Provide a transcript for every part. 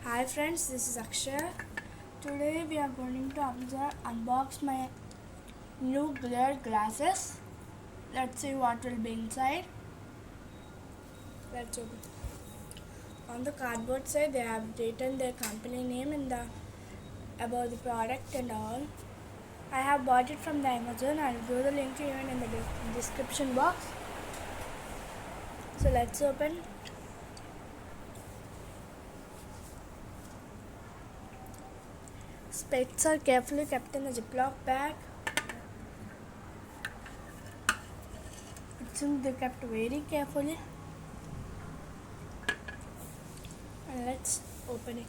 Hi friends, this is Akshay. Today we are going to unbox my new glare glasses. Let's see what will be inside. Let's open. On the cardboard side they have written their company name and about the product and all. I have bought it from the Amazon. I'll give the link even in the description box. So let's open. Specs are carefully kept in a Ziploc bag. It seems they kept very carefully. And let's open it.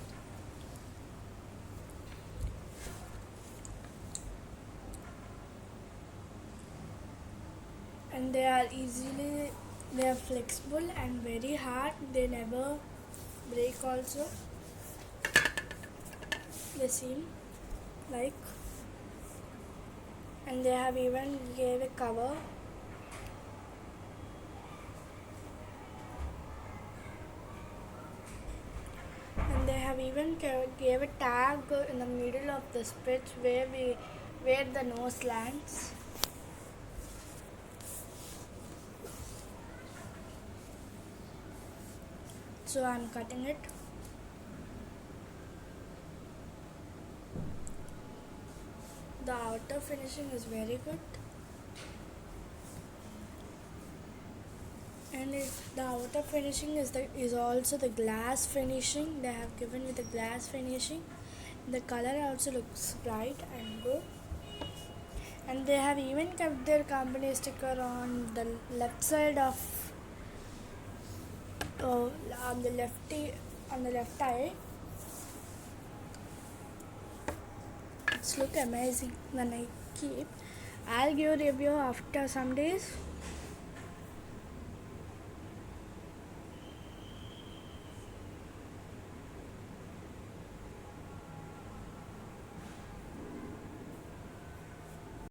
And they are flexible and very hard. They never break also. They seem like, and they have even gave a cover. And they have even gave a tag in the middle of the speech where the nose lands. So I'm cutting it. The outer finishing is very good. And the outer finishing is also the glass finishing. They have given with the glass finishing. The color also looks bright and good. And they have even kept their company sticker on the left side of on the left eye. It's look amazing when I keep. I'll give a review after some days.